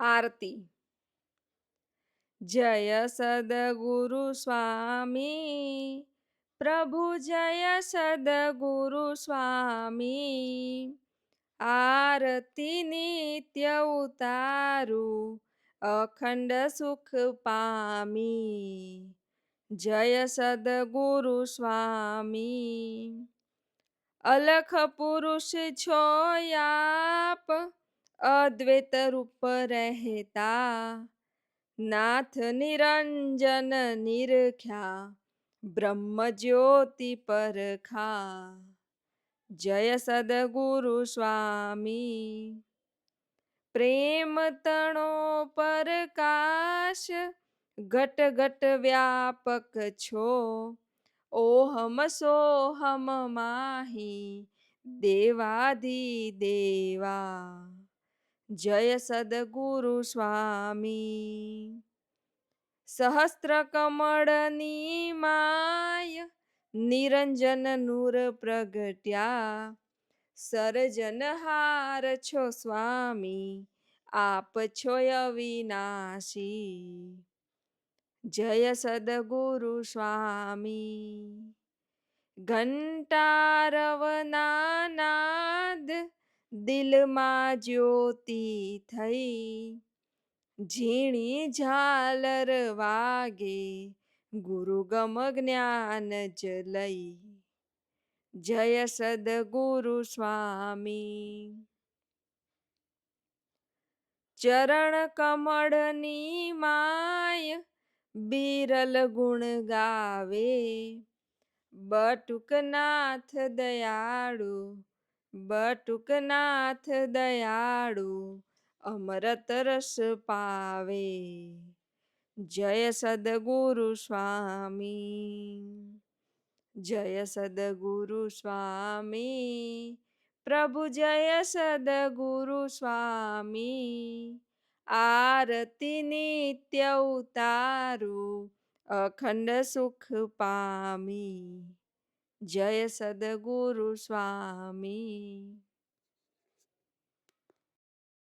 આરતી. જય સદગુરુ સ્વામી, પ્રભુ જય સદગુરુ સ્વામી. આરતી નિત્ય ઉતારું, અખંડ સુખ પામી. જય સદગુરુ સ્વામી. અલખ પુરુષ છો આપ, અદ્વૈત રૂપ રહેતા. નાથ નિરંજન નિરખ્યા, બ્રહ્મ જ્યોતિ પરખા. જય સદગુરુ સ્વામી. પ્રેમ તણો પરકાશ, ઘટ ઘટ વ્યાપક છો. ઓહમ સોહમ માહી, દેવાધિ દેવા. જય સદગુરુ સ્વામી. સહસ્ત્ર કમળની માય, નિરંજન નૂર પ્રગટ્યા. સર્જનહાર છો સ્વામી, આપ છો અવિનાશી. જય સદગુરુ સ્વામી. ઘંટારવના નાદ, દિલમાં જ્યોતિ થઈ. ઝીણી ઝાલર વાગે, ગુરુ ગમ જ્ઞાન જલઈ. જય સદગુરુ સ્વામી. ચરણ કમળની માય, બિરલ ગુણ ગાવે. બટુકનાથ દયાળુ, બટુકનાથ દયાળુ, અમૃત રસ પાવે. જય સદગુરુ સ્વામી. જય સદગુરુ સ્વામી, પ્રભુ જય સદગુરુ સ્વામી. આરતી નિત્ય ઉતારું, અખંડ સુખ પામી. જય સદગુરુ સ્વામી.